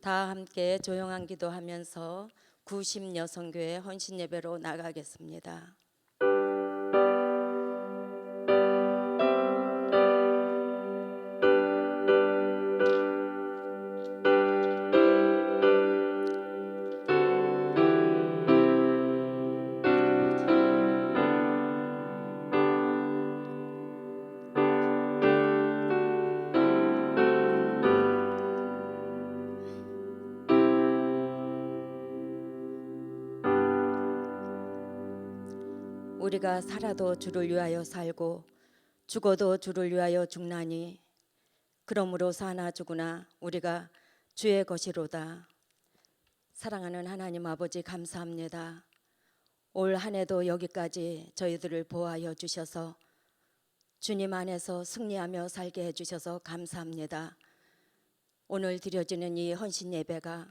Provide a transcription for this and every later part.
다 함께 조용한 기도하면서 구심여성교회 헌신 예배로 나가겠습니다. 우리가 살아도 주를 위하여 살고 죽어도 주를 위하여 죽나니 그러므로 사나 죽으나 우리가 주의 것이로다. 사랑하는 하나님 아버지, 감사합니다. 올 한 해도 여기까지 저희들을 보호하여 주셔서 주님 안에서 승리하며 살게 해주셔서 감사합니다. 오늘 드려지는 이 헌신 예배가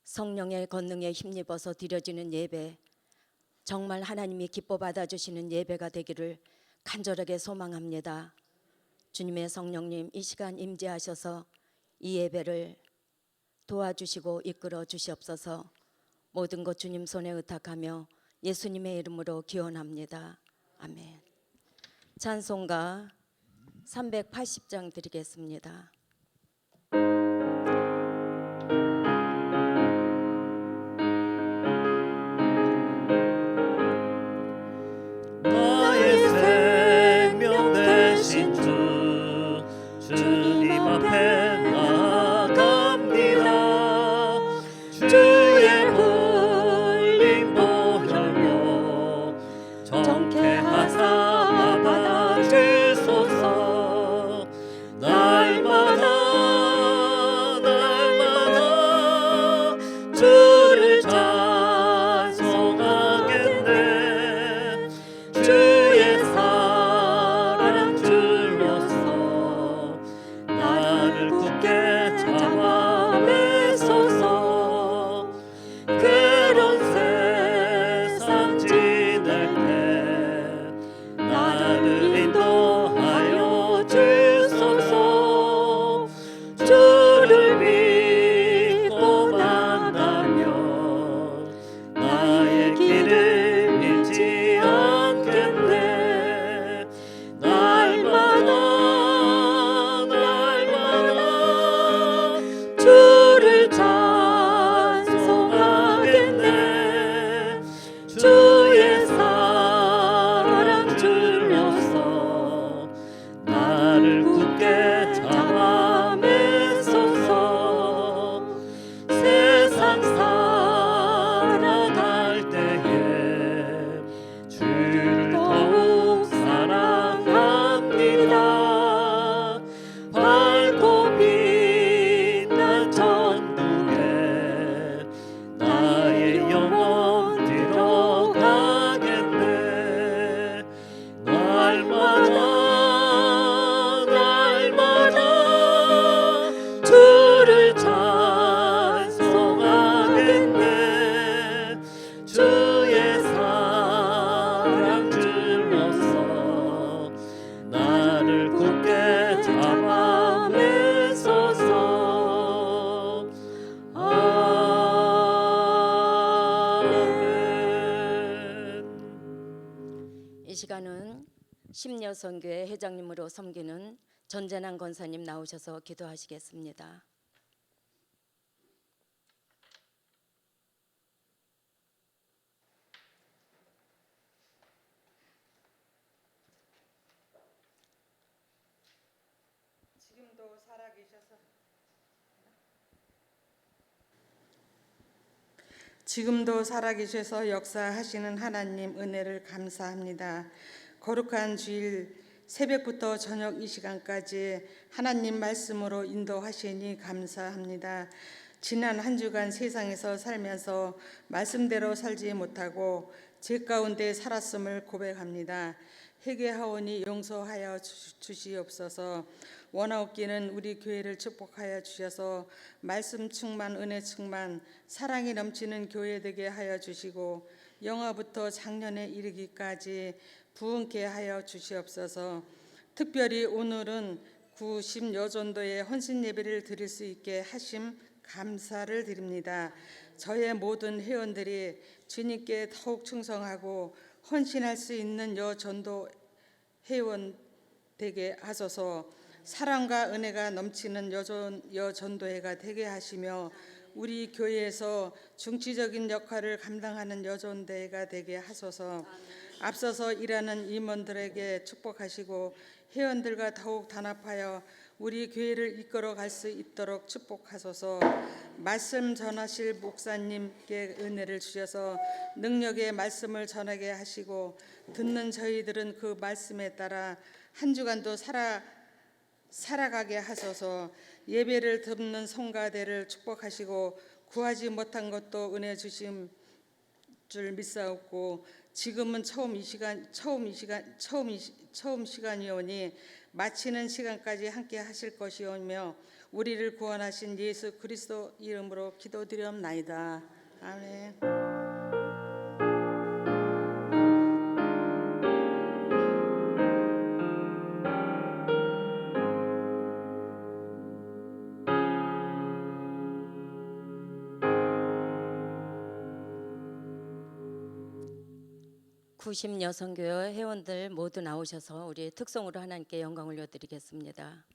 성령의 권능에 힘입어서 드려지는 예배, 정말 하나님이 기뻐 받아주시는 예배가 되기를 간절하게 소망합니다. 주님의 성령님, 이 시간 임재하셔서 이 예배를 도와주시고 이끌어 주시옵소서. 모든 것 주님 손에 의탁하며 예수님의 이름으로 기원합니다. 아멘. 찬송가 380장 드리겠습니다. 나의 생명 되신 주, 주님 앞에 나아갑니다. 주의 흘린 보혈로 정케 하사 받아주소서. 날마다 주를 찬송하겠네. 주의 사랑 주로서 나를 굳게 잡아 매소서. 그런 세상 지낼 때 나를 인도하여 주소서. 주를 믿고 만나면 나의 길을 잃지 않겠네. 날마다 주를 찬송하겠네. 주의 사랑 주로서 나를 굳게 잡아 매소서. 세상 살아갈 때에 주를 더욱 사랑합니다. 밝고 빛난 천국에 나의 영혼 들어가겠네. 날마다 주를 찬송하겠네. 주의 사랑 주로서 나를 굳게 잡아 매소서. 아멘. 이 시간은 심여성교회 회장님으로 섬기는 전재난 권사님 나오셔서 기도하시겠습니다. 지금도 살아계셔서 역사하시는 하나님 은혜를 감사합니다. 거룩한 주일 새벽부터 저녁 이 시간까지 하나님 말씀으로 인도하시니 감사합니다. 지난 한 주간 세상에서 살면서 말씀대로 살지 못하고 죄 가운데 살았음을 고백합니다. 회개하오니 용서하여 주시옵소서. 원하옵기는 우리 교회를 축복하여 주셔서 말씀 충만, 은혜 충만, 사랑이 넘치는 교회 되게 하여 주시고 영화부터 작년에 이르기까지 부흥케 하여 주시옵소서. 특별히 오늘은 구심 여전도의 헌신 예배를 드릴 수 있게 하심 감사를 드립니다. 저의 모든 회원들이 주님께 더욱 충성하고 헌신할 수 있는 여전도 회원 되게 하소서. 사랑과 은혜가 넘치는 여전도회가 되게 하시며 우리 교회에서 중치적인 역할을 감당하는 여전도회가 되게 하소서. 앞서서 일하는 임원들에게 축복하시고 회원들과 더욱 단합하여 우리 교회를 이끌어 갈 수 있도록 축복하소서. 말씀 전하실 목사님께 은혜를 주셔서 능력의 말씀을 전하게 하시고 듣는 저희들은 그 말씀에 따라 한 주간도 살아가게 하소서. 예배를 듣는 성가대를 축복하시고 구하지 못한 것도 은혜 주심 줄 믿사옵고 지금은 처음 시간이오니 마치는 시간까지 함께 하실 것이오며 우리를 구원하신 예수 그리스도 이름으로 기도드리옵나이다. 아멘. 90 여성교회 회원들 모두 나오셔서 우리 특송으로 하나님께 영광 올려드리겠습니다.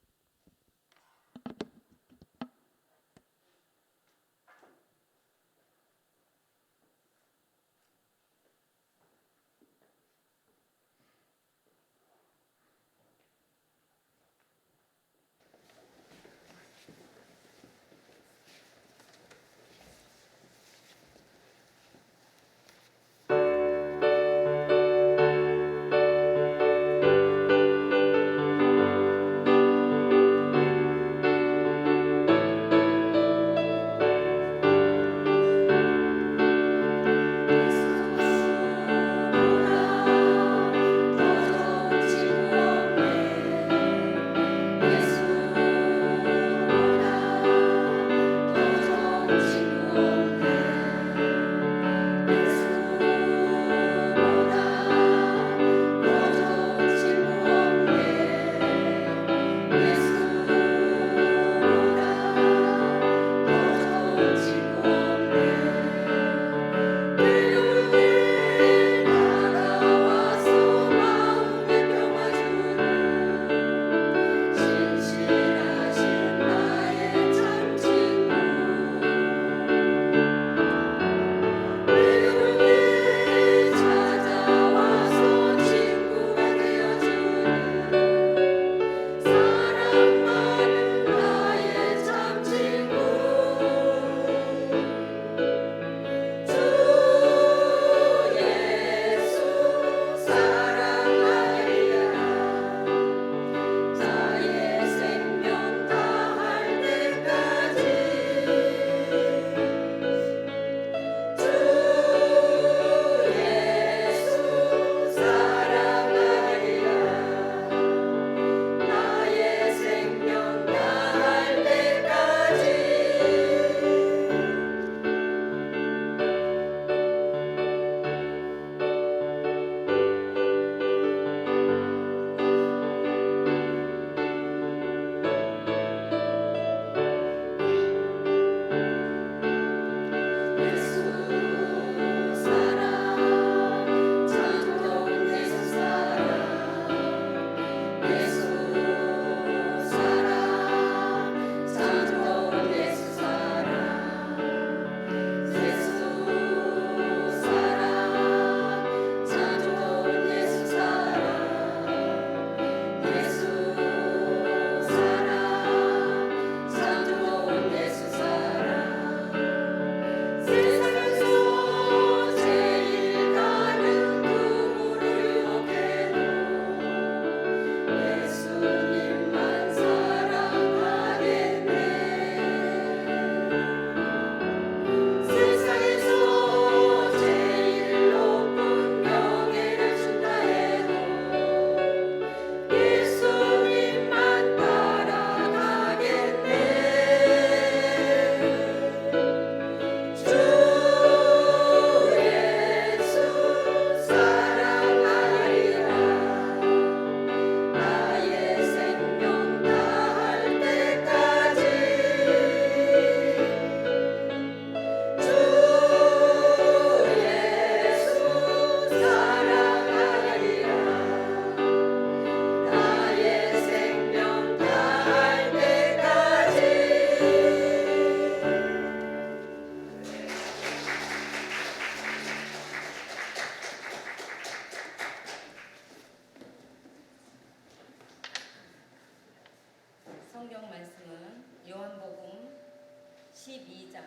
12장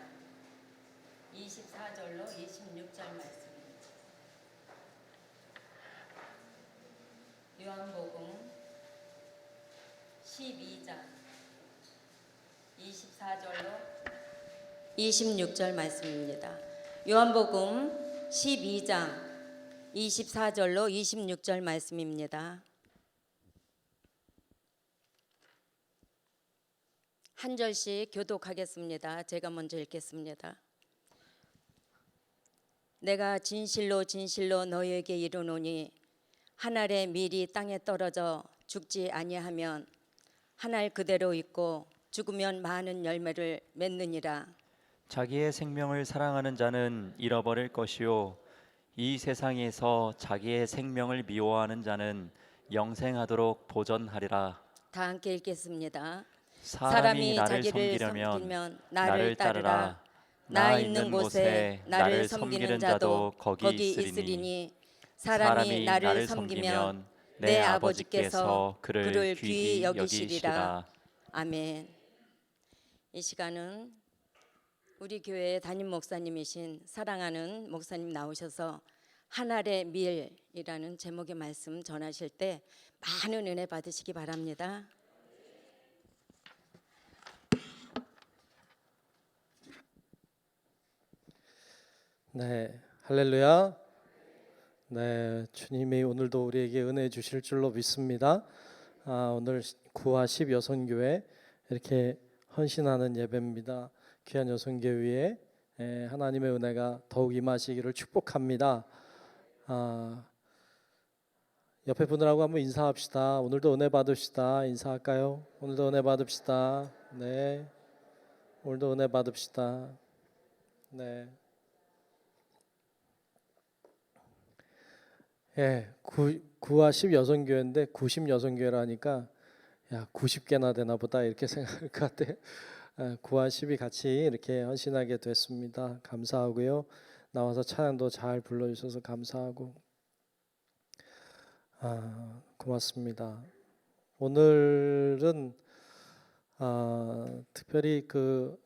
24절로 26절 말씀입니다. 요한복음 12장 24절로 26절 말씀입니다. 요한복음 12장 24절로 26절 말씀입니다. 한 절씩 교독하겠습니다. 제가 먼저 읽겠습니다. 내가 진실로 진실로 너희에게 이르노니 한 알의 밀이 땅에 떨어져 죽지 아니하면 한 알 그대로 있고 죽으면 많은 열매를 맺느니라. 자기의 생명을 사랑하는 자는 잃어버릴 것이요 이 세상에서 자기의 생명을 미워하는 자는 영생하도록 보전하리라. 다 함께 읽겠습니다. 사람이 나를 섬기려면 나를 따르라. 나 있는 곳에 나를 섬기는 자도 거기 있으리니 사람이 나를 섬기면 내 아버지께서 그를 귀히 여기시리라. 아멘. 이 시간은 우리 교회의 담임 목사님이신 사랑하는 목사님 나오셔서 한 알의 밀이라는 제목의 말씀 전하실 때 많은 은혜 받으시기 바랍니다. 네, 할렐루야. 네, 주님이 오늘도 우리에게 은혜 주실 줄로 믿습니다. 오늘 구화 10여선교회 이렇게 헌신하는 예배입니다. 귀한 여선교 위에 하나님의 은혜가 더욱 임하시기를 축복합니다. 옆에 분들하고 한번 인사합시다. 오늘도 은혜 받읍시다. 인사할까요? 오늘도 은혜 받읍시다. 네, 오늘도 은혜 받읍시다. 네. 예, 구와 10여선교회인데 90여선교회라니까 야 90개나 되나 보다 이렇게 생각할 것 같아요. 구와 10이 같이 이렇게 헌신하게 됐습니다. 감사하고요. 나와서 찬양도 잘 불러주셔서 감사하고 고맙습니다. 오늘은 특별히 그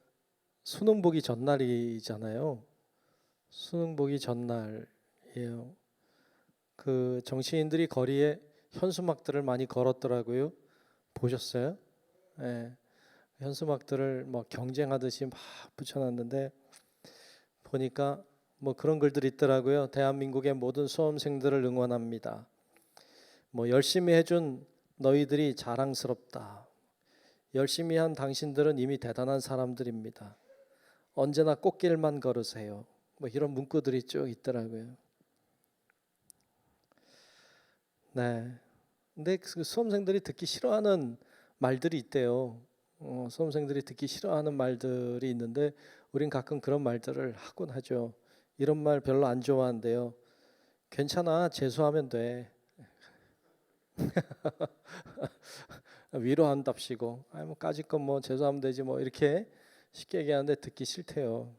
수능 보기 전날이잖아요. 수능 보기 전날이에요. 그 정치인들이 거리에 현수막들을 많이 걸었더라고요. 보셨어요? 예. 현수막들을 뭐 경쟁하듯이 막 붙여놨는데 보니까 뭐 그런 글들이 있더라고요. 대한민국의 모든 수험생들을 응원합니다. 뭐 열심히 해준 너희들이 자랑스럽다. 열심히 한 당신들은 이미 대단한 사람들입니다. 언제나 꽃길만 걸으세요. 뭐 이런 문구들이 쭉 있더라고요. 네. 근데 그 수험생들이 듣기 싫어하는 말들이 있대요. 수험생들이 듣기 싫어하는 말들이 있는데 우린 가끔 그런 말들을 하곤 하죠. 이런 말 별로 안 좋아한대요. 괜찮아, 재수하면 돼. 위로한답시고, 뭐 까짓건 뭐 재수하면 되지 뭐 이렇게 쉽게 얘기하는데 듣기 싫대요.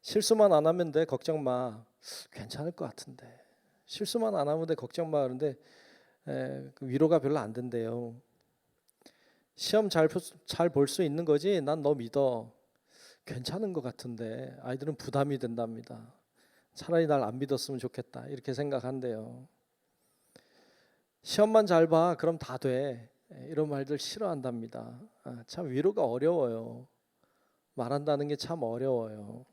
실수만 안 하면 돼, 걱정 마. 괜찮을 것 같은데. 실수만 안 하면 돼, 걱정 마. 그런데 위로가 별로 안 된대요. 시험 잘 볼 수 있는 거지? 난 너 믿어. 괜찮은 것 같은데 아이들은 부담이 된답니다. 차라리 날 안 믿었으면 좋겠다 이렇게 생각한대요. 시험만 잘 봐, 그럼 다 돼. 이런 말들 싫어한답니다. 참 위로가 어려워요. 말한다는 게 참 어려워요.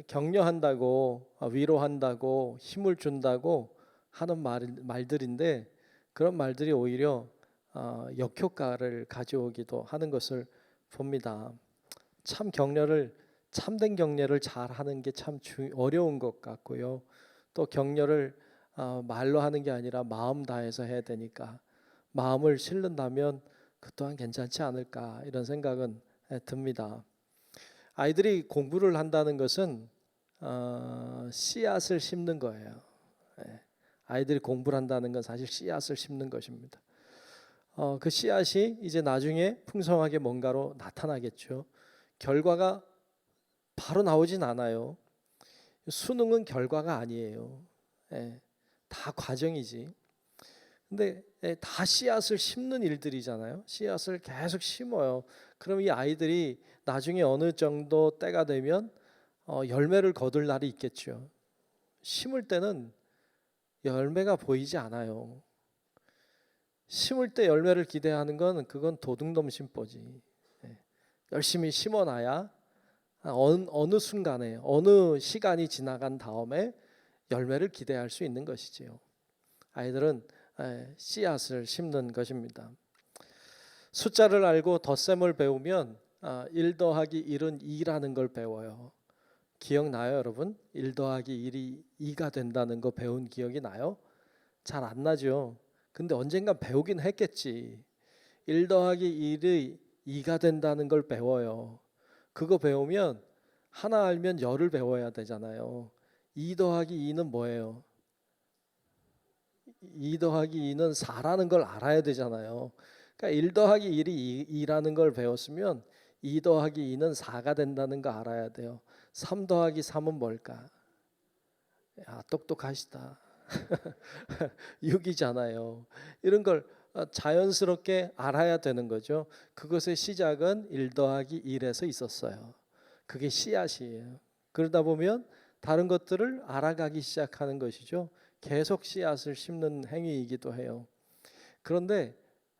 격려한다고, 위로한다고, 힘을 준다고 하는 말들인데 그런 말들이 오히려 역효과를 가져오기도 하는 것을 봅니다. 참된 격려를 잘 하는 게 참 어려운 것 같고요. 또 격려를 말로 하는 게 아니라 마음 다해서 해야 되니까 마음을 실른다면 그 또한 괜찮지 않을까 이런 생각은 듭니다. 아이들이 공부를 한다는 것은 씨앗을 심는 거예요. 아이들이 공부를 한다는 건 사실 씨앗을 심는 것입니다. 그 씨앗이 이제 나중에 풍성하게 뭔가로 나타나겠죠. 결과가 바로 나오진 않아요. 수능은 결과가 아니에요. 다 과정이지. 근데 다 씨앗을 심는 일들이잖아요. 씨앗을 계속 심어요. 그럼 이 아이들이 나중에 어느 정도 때가 되면 열매를 거둘 날이 있겠죠. 심을 때는 열매가 보이지 않아요. 심을 때 열매를 기대하는 건 그건 도둑놈 심보지. 열심히 심어놔야 어느 순간에 어느 시간이 지나간 다음에 열매를 기대할 수 있는 것이지요. 아이들은 씨앗을 심는 것입니다. 숫자를 알고 덧셈을 배우면 1 더하기 1은 2라는 걸 배워요. 기억나요, 여러분? 1 더하기 1이 2가 된다는 거 배운 기억이 나요? 잘 안 나죠. 근데 언젠간 배우긴 했겠지. 1 더하기 1이 2가 된다는 걸 배워요. 그거 배우면 하나 알면 열을 배워야 되잖아요. 2 더하기 2는 뭐예요? 2 더하기 2는 4라는 걸 알아야 되잖아요. 그러니까 1 더하기 1이 2라는 걸 배웠으면 2 더하기 2는 4가 된다는 거 알아야 돼요. 3 더하기 3은 뭘까? 야, 똑똑하시다. 6이잖아요. 이런 걸 자연스럽게 알아야 되는 거죠. 그것의 시작은 1 더하기 1에서 있었어요. 그게 씨앗이에요. 그러다 보면 다른 것들을 알아가기 시작하는 것이죠. 계속 씨앗을 심는 행위이기도 해요. 그런데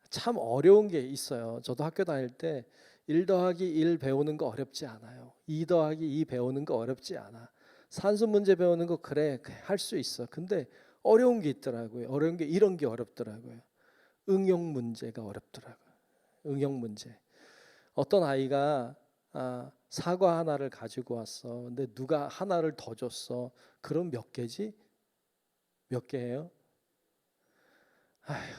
참 어려운 게 있어요. 저도 학교 다닐 때 1 더하기 1 배우는 거 어렵지 않아요. 2 더하기 2 배우는 거 어렵지 않아. 산수 문제 배우는 거 그래 할 수 있어. 근데 어려운 게 있더라고요. 어려운 게 이런 게 어렵더라고요. 응용 문제가 어렵더라고요. 응용 문제. 어떤 아이가 사과 하나를 가지고 왔어. 근데 누가 하나를 더 줬어. 그럼 몇 개지? 몇 개예요? 아휴.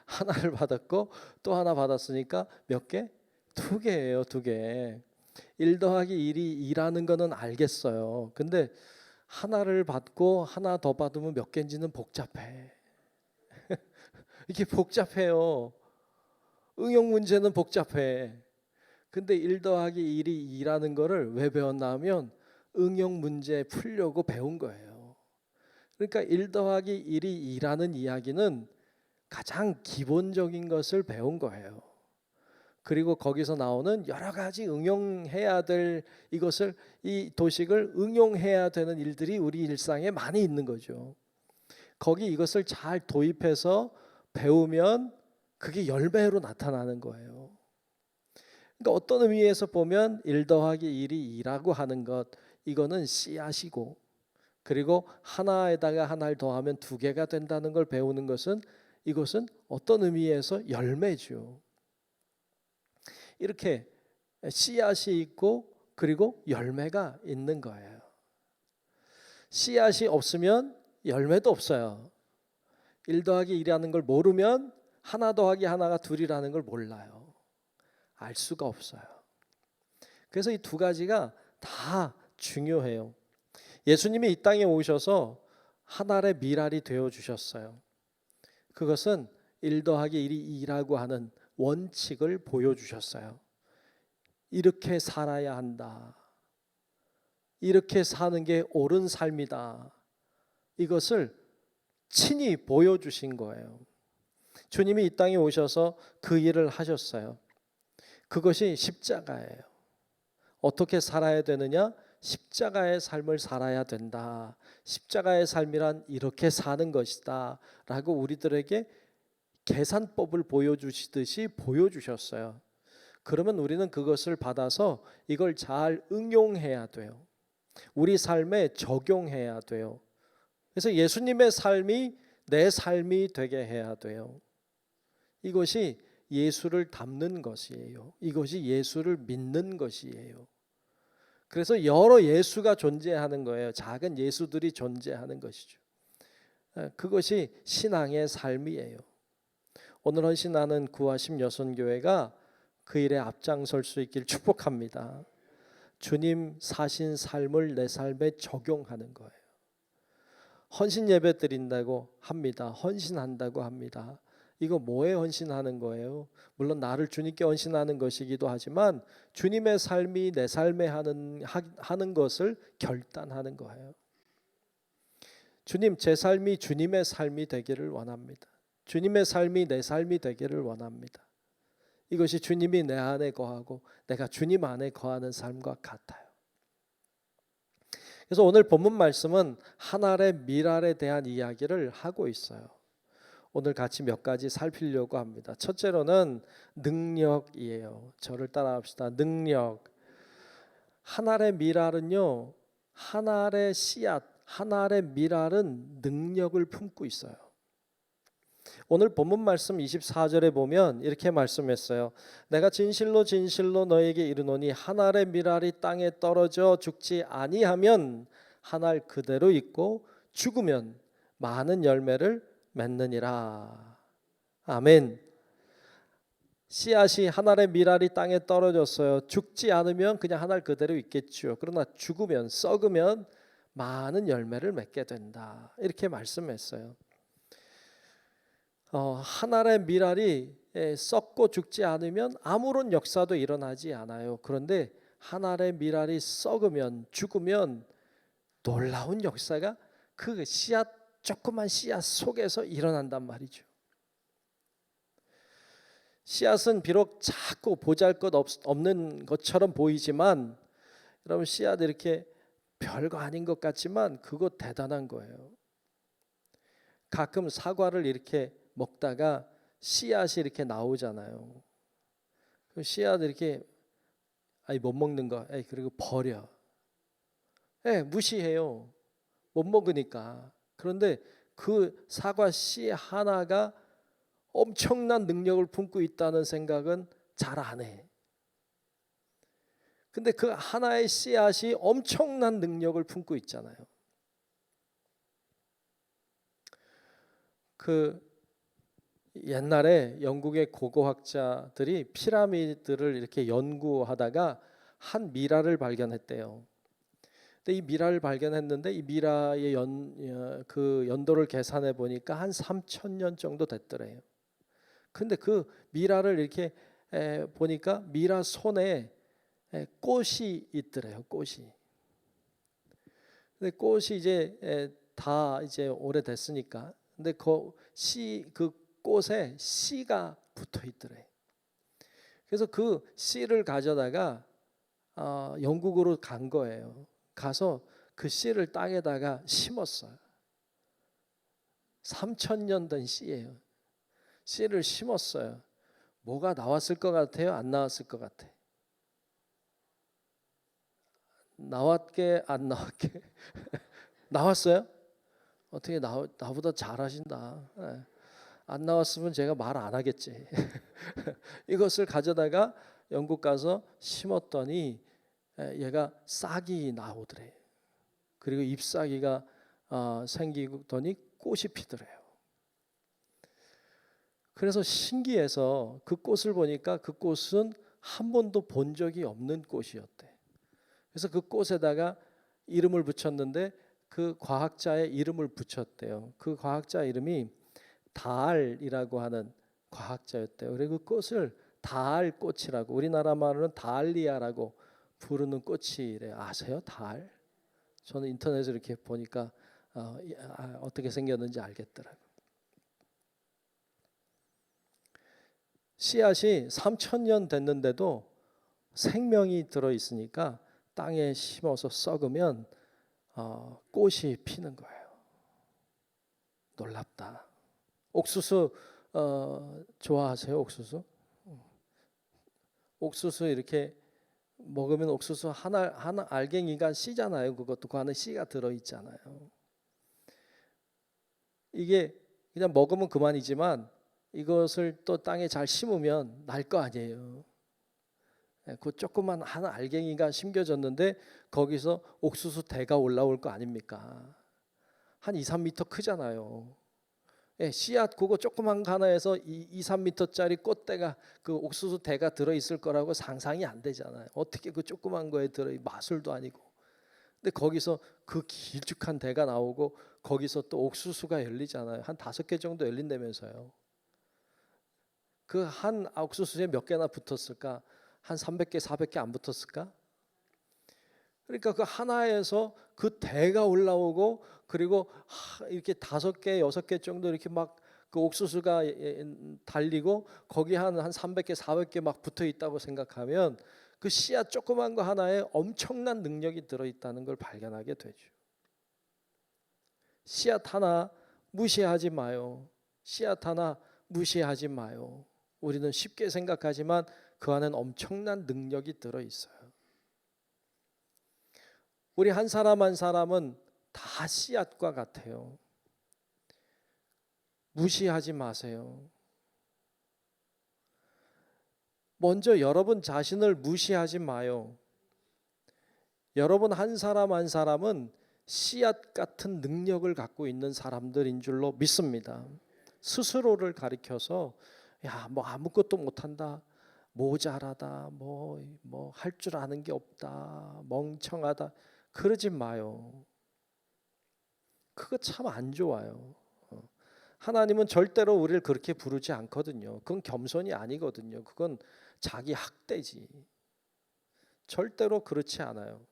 하나를 받았고 또 하나 받았으니까 몇 개? 2개예요. 2개. 1 더하기 1이 2라는 거는 알겠어요. 근데 하나를 받고 하나 더 받으면 몇 개인지는 복잡해. 이게 복잡해요. 응용 문제는 복잡해. 근데 1 더하기 1이 2라는 거를 왜 배웠나 하면 응용 문제 풀려고 배운 거예요. 그러니까 1 더하기 1이 2라는 이야기는 가장 기본적인 것을 배운 거예요. 그리고 거기서 나오는 여러 가지 응용해야 될 이것을 이 도식을 응용해야 되는 일들이 우리 일상에 많이 있는 거죠. 거기 이것을 잘 도입해서 배우면 그게 열매로 나타나는 거예요. 그러니까 어떤 의미에서 보면 1 더하기 1이 2라고 하는 것 이거는 씨앗이고 그리고 하나에다가 하나를 더하면 2개가 된다는 걸 배우는 것은 이것은 어떤 의미에서 열매죠. 이렇게 씨앗이 있고 그리고 열매가 있는 거예요. 씨앗이 없으면 열매도 없어요. 1 더하기 1이라는 걸 모르면 하나 더하기 하나가 2이라는 걸 몰라요. 알 수가 없어요. 그래서 이 2가지가 다 중요해요. 예수님이 이 땅에 오셔서 하나의 미랄이 되어 주셨어요. 그것은 1 더하기 1이 2라고 하는 원칙을 보여주셨어요. 이렇게 살아야 한다. 이렇게 사는 게 옳은 삶이다. 이것을 친히 보여주신 거예요. 주님이 이 땅에 오셔서 그 일을 하셨어요. 그것이 십자가예요. 어떻게 살아야 되느냐? 십자가의 삶을 살아야 된다. 십자가의 삶이란 이렇게 사는 것이다. 라고 우리들에게 계산법을 보여주시듯이 보여주셨어요. 그러면 우리는 그것을 받아서 이걸 잘 응용해야 돼요. 우리 삶에 적용해야 돼요. 그래서 예수님의 삶이 내 삶이 되게 해야 돼요. 이것이 예수를 닮는 것이에요. 이것이 예수를 믿는 것이에요. 그래서 여러 예수가 존재하는 거예요. 작은 예수들이 존재하는 것이죠. 그것이 신앙의 삶이에요. 오늘 헌신하는 구하심 여선교회가 그 일에 앞장설 수 있길 축복합니다. 주님 사신 삶을 내 삶에 적용하는 거예요. 헌신 예배 드린다고 합니다. 헌신한다고 합니다. 이거 뭐에 헌신하는 거예요? 물론 나를 주님께 헌신하는 것이기도 하지만 주님의 삶이 내 삶에 하는 것을 결단하는 거예요. 주님, 제 삶이 주님의 삶이 되기를 원합니다. 주님의 삶이 내 삶이 되기를 원합니다. 이것이 주님이 내 안에 거하고 내가 주님 안에 거하는 삶과 같아요. 그래서 오늘 본문 말씀은 한 알의 밀알에 대한 이야기를 하고 있어요. 오늘 같이 몇 가지 살피려고 합니다. 첫째로는 능력이에요. 저를 따라합시다. 능력. 한 알의 밀알은요, 한 알의 씨앗, 한 알의 밀알은 능력을 품고 있어요. 오늘 본문 말씀 24절에 보면 이렇게 말씀했어요. 내가 진실로 진실로 너에게 이르노니 한 알의 밀알이 땅에 떨어져 죽지 아니하면 한 알 그대로 있고 죽으면 많은 열매를 맺느니라. 아멘. 씨앗이 한 알의 밀알이 땅에 떨어졌어요. 죽지 않으면 그냥 한 알 그대로 있겠죠. 그러나 죽으면, 썩으면 많은 열매를 맺게 된다. 이렇게 말씀했어요. 한 알의 밀알이 썩고 죽지 않으면 아무런 역사도 일어나지 않아요. 그런데 한 알의 밀알이 썩으면, 죽으면 놀라운 역사가 그 씨앗, 조그만 씨앗 속에서 일어난단 말이죠. 씨앗은 비록 작고 보잘것없는 것처럼 보이지만, 여러분, 씨앗 이렇게 별거 아닌 것 같지만 그거 대단한 거예요. 가끔 사과를 이렇게 먹다가 씨앗이 이렇게 나오잖아요. 그 씨앗 이렇게 못 먹는 거, 그리고 버려. 무시해요. 못 먹으니까. 그런데 그 사과 씨 하나가 엄청난 능력을 품고 있다는 생각은 잘 안 해. 근데 그 하나의 씨앗이 엄청난 능력을 품고 있잖아요. 그 옛날에 영국의 고고학자들이 피라미드를 이렇게 연구하다가 한 미라를 발견했대요. 근데 이 미라를 발견했는데 이 미라의 그 연도를 계산해 보니까 한 3,000년 정도 됐더래요. 근데 그 미라를 이렇게 보니까 미라 손에 꽃이 있더래요. 꽃이. 근데 꽃이 이제 다 이제 오래됐으니까. 근데 그 꽃에 씨가 붙어 있더래요. 그래서 그 씨를 가져다가 영국으로 간 거예요. 가서 그 씨를 땅에다가 심었어요. 3,000년 된 씨예요. 씨를 심었어요. 뭐가 나왔을 것 같아요? 안 나왔을 것 같아? 나왔게 안 나왔게? 나왔어요? 어떻게 나보다 잘하신다. 안 나왔으면 제가 말 안 하겠지. 이것을 가져다가 영국 가서 심었더니 얘가 싹이 나오더래요. 그리고 잎사귀가 생기더니 꽃이 피더래요. 그래서 신기해서 그 꽃을 보니까 그 꽃은 한 번도 본 적이 없는 꽃이었대. 그래서 그 꽃에다가 이름을 붙였는데 그 과학자의 이름을 붙였대요. 그 과학자 이름이 다알이라고 하는 과학자였대요. 그리고 그 꽃을 다알꽃이라고, 우리나라 말로는 다알리아라고 부르는 꽃이래. 아세요? 다알? 저는 인터넷에 이렇게 보니까 어떻게 생겼는지 알겠더라고요. 씨앗이 3,000년 됐는데도 생명이 들어있으니까 땅에 심어서 썩으면 꽃이 피는 거예요. 놀랍다. 옥수수 좋아하세요? 옥수수? 옥수수 이렇게 먹으면 옥수수 하나 알갱이가 씨잖아요. 그것도 그 안에 씨가 들어있잖아요. 이게 그냥 먹으면 그만이지만 이것을 또 땅에 잘 심으면 날 거 아니에요. 그 조그만 한 알갱이가 심겨졌는데 거기서 옥수수 대가 올라올 거 아닙니까? 한 2, 3m 크잖아요. 씨앗 그거 조그만 거 하나에서 2, 3m짜리 꽃대가, 그 옥수수 대가 들어있을 거라고 상상이 안 되잖아요. 어떻게 그 조그만 거에 마술도 아니고. 근데 거기서 그 길쭉한 대가 나오고 거기서 또 옥수수가 열리잖아요. 한 5개 정도 열린다면서요. 그 한 옥수수에 몇 개나 붙었을까? 한 300개, 400개 안 붙었을까? 그러니까 그 하나에서 그 대가 올라오고 그리고 이렇게 5개 6개 정도 이렇게 막 그 옥수수가 달리고 거기 한 300개 400개 막 붙어 있다고 생각하면 그 씨앗 조그만 거 하나에 엄청난 능력이 들어 있다는 걸 발견하게 되죠. 씨앗 하나 무시하지 마요. 씨앗 하나 무시하지 마요. 우리는 쉽게 생각하지만 그 안엔 엄청난 능력이 들어 있어요. 우리 한 사람 한 사람은 다 씨앗과 같아요. 무시하지 마세요. 먼저 여러분 자신을 무시하지 마요. 여러분 한 사람 한 사람은 씨앗 같은 능력을 갖고 있는 사람들인 줄로 믿습니다. 스스로를 가리켜서 야, 뭐 아무것도 못한다, 모자라다, 뭐 할 줄 아는 게 없다, 멍청하다, 그러지 마요. 그거 참 안 좋아요. 하나님은 절대로 우리를 그렇게 부르지 않거든요. 그건 겸손이 아니거든요. 그건 자기 학대지. 절대로 그렇지 않아요.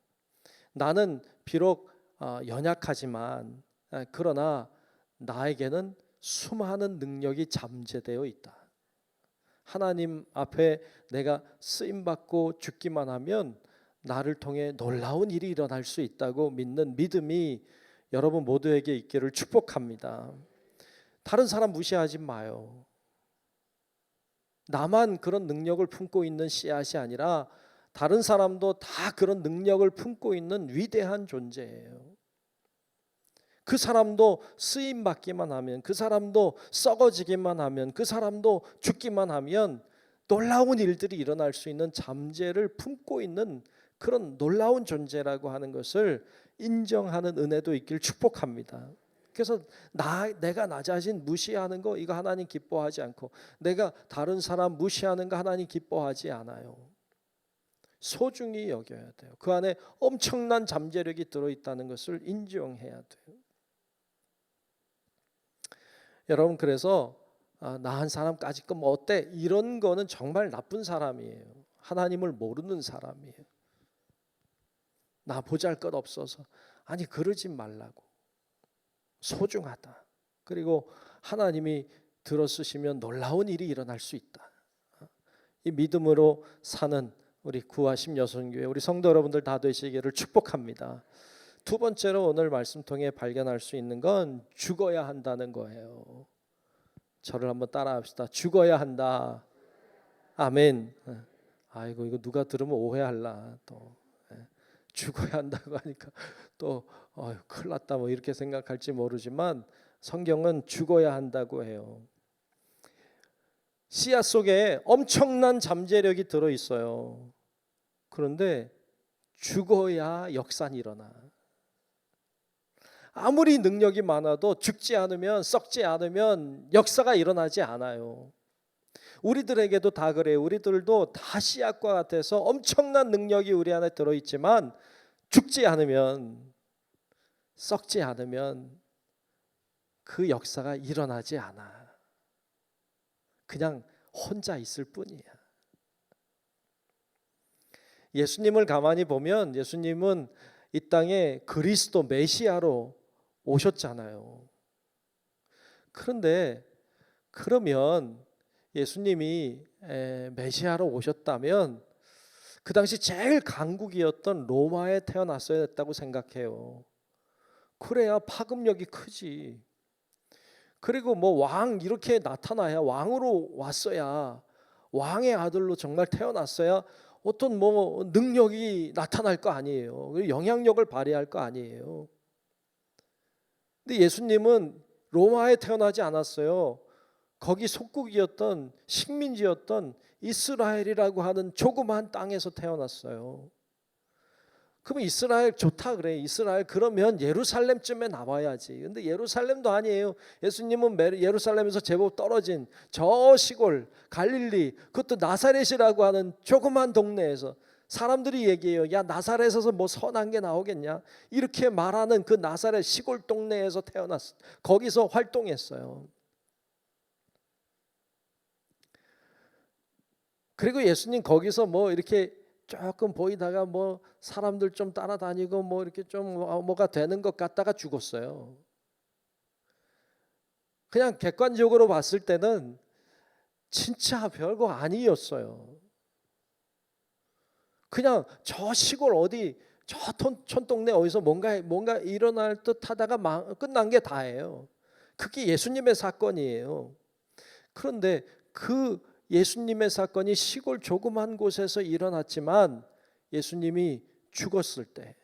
나는 비록 연약하지만 그러나 나에게는 수많은 능력이 잠재되어 있다. 하나님 앞에 내가 쓰임받고 죽기만 하면 나를 통해 놀라운 일이 일어날 수 있다고 믿는 믿음이 여러분 모두에게 있기를 축복합니다. 다른 사람 무시하지 마요. 나만 그런 능력을 품고 있는 씨앗이 아니라 다른 사람도 다 그런 능력을 품고 있는 위대한 존재예요. 그 사람도 쓰임 받기만 하면, 그 사람도 썩어지기만 하면, 그 사람도 죽기만 하면 놀라운 일들이 일어날 수 있는 잠재를 품고 있는 그런 놀라운 존재라고 하는 것을 인정하는 은혜도 있길 축복합니다. 그래서 내가 나 자신 무시하는 거 이거 하나님 기뻐하지 않고, 내가 다른 사람 무시하는 거 하나님 기뻐하지 않아요. 소중히 여겨야 돼요. 그 안에 엄청난 잠재력이 들어있다는 것을 인정해야 돼요. 여러분, 그래서 나 한 사람까지 거 뭐 어때? 이런 거는 정말 나쁜 사람이에요. 하나님을 모르는 사람이에요. 나 보잘것없어서. 아니, 그러지 말라고. 소중하다. 그리고 하나님이 들어쓰시면 놀라운 일이 일어날 수 있다. 이 믿음으로 사는 우리 구하심 여선교회 우리 성도 여러분들 다 되시기를 축복합니다. 두 번째로 오늘 말씀 통해 발견할 수 있는 건 죽어야 한다는 거예요. 저를 한번 따라합시다. 죽어야 한다. 아멘. 아이고, 이거 누가 들으면 오해할라. 또 죽어야 한다고 하니까 또 큰일 났다 뭐 이렇게 생각할지 모르지만 성경은 죽어야 한다고 해요. 씨앗 속에 엄청난 잠재력이 들어 있어요. 그런데 죽어야 역산이 일어나. 아무리 능력이 많아도 죽지 않으면, 썩지 않으면 역사가 일어나지 않아요. 우리들에게도 다 그래요. 우리들도 다 씨앗과 같아서 엄청난 능력이 우리 안에 들어있지만 죽지 않으면, 썩지 않으면 그 역사가 일어나지 않아. 그냥 혼자 있을 뿐이야. 예수님을 가만히 보면 예수님은 이 땅에 그리스도 메시아로 오셨잖아요. 그런데 그러면 예수님이 메시아로 오셨다면 그 당시 제일 강국이었던 로마에 태어났어야 했다고 생각해요. 그래야 파급력이 크지. 그리고 뭐 왕 이렇게 나타나야, 왕으로 왔어야, 왕의 아들로 정말 태어났어야 어떤 뭐 능력이 나타날 거 아니에요. 영향력을 발휘할 거 아니에요. 근데 예수님은 로마에 태어나지 않았어요. 거기 속국이었던 식민지였던 이스라엘이라고 하는 조그마한 땅에서 태어났어요. 그러면 이스라엘 좋다 그래. 이스라엘 그러면 예루살렘쯤에 나와야지. 근데 예루살렘도 아니에요. 예수님은 예루살렘에서 제법 떨어진 저 시골 갈릴리, 그것도 나사렛이라고 하는 조그만 동네에서, 사람들이 얘기해요. 야, 나사렛에서 뭐 선한 게 나오겠냐? 이렇게 말하는 그 나사렛 시골 동네에서 태어났어. 거기서 활동했어요. 그리고 예수님 거기서 뭐 이렇게 조금 보이다가 뭐 사람들 좀 따라다니고 뭐 이렇게 좀 뭐가 되는 것 같다가 죽었어요. 그냥 객관적으로 봤을 때는 진짜 별거 아니었어요. 그냥 저 시골 어디 저 촌동네 어디서 뭔가 일어날 듯 하다가 끝난 게 다예요. 그게 예수님의 사건이에요. 그런데 그 예수님의 사건이 시골 조그만 곳에서 일어났지만 예수님이 죽었을 때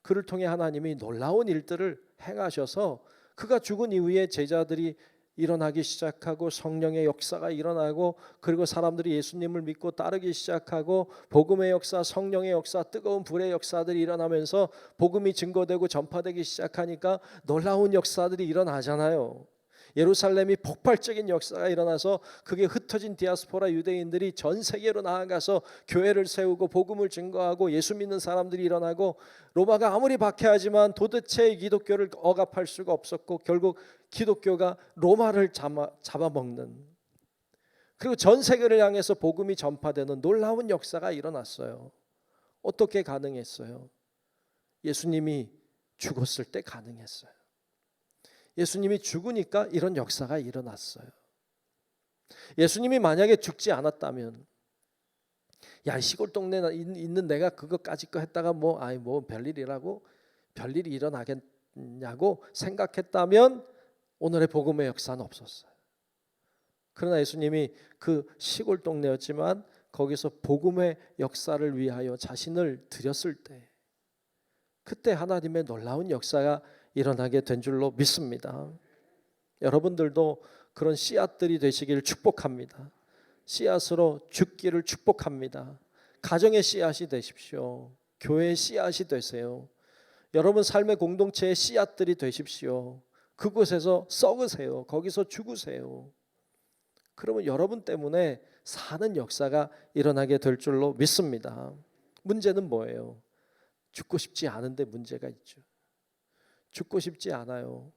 그를 통해 하나님이 놀라운 일들을 행하셔서 그가 죽은 이후에 제자들이 일어나기 시작하고 성령의 역사가 일어나고 그리고 사람들이 예수님을 믿고 따르기 시작하고 복음의 역사, 성령의 역사, 뜨거운 불의 역사들이 일어나면서 복음이 증거되고 전파되기 시작하니까 놀라운 역사들이 일어나잖아요. 예루살렘이 폭발적인 역사가 일어나서 그게 흩어진 디아스포라 유대인들이 전 세계로 나아가서 교회를 세우고 복음을 증거하고 예수 믿는 사람들이 일어나고 로마가 아무리 박해하지만 도대체 기독교를 억압할 수가 없었고 결국 기독교가 로마를 잡아먹는 그리고 전 세계를 향해서 복음이 전파되는 놀라운 역사가 일어났어요. 어떻게 가능했어요? 예수님이 죽었을 때 가능했어요. 예수님이 죽으니까 이런 역사가 일어났어요. 예수님이 만약에 죽지 않았다면 야 시골 동네에 있는 내가 그거까지 거 했다가 뭐 별일이라고 별일이 일어나겠냐고 생각했다면 오늘의 복음의 역사는 없었어요. 그러나 예수님이 그 시골 동네였지만 거기서 복음의 역사를 위하여 자신을 드렸을 때 그때 하나님의 놀라운 역사가 일어나게 된 줄로 믿습니다. 여러분들도 그런 씨앗들이 되시길 축복합니다. 씨앗으로 죽기를 축복합니다. 가정의 씨앗이 되십시오. 교회의 씨앗이 되세요. 여러분 삶의 공동체의 씨앗들이 되십시오. 그곳에서 썩으세요. 거기서 죽으세요. 그러면 여러분 때문에 사는 역사가 일어나게 될 줄로 믿습니다. 문제는 뭐예요? 죽고 싶지 않은데 문제가 있죠. 죽고 싶지 않아요.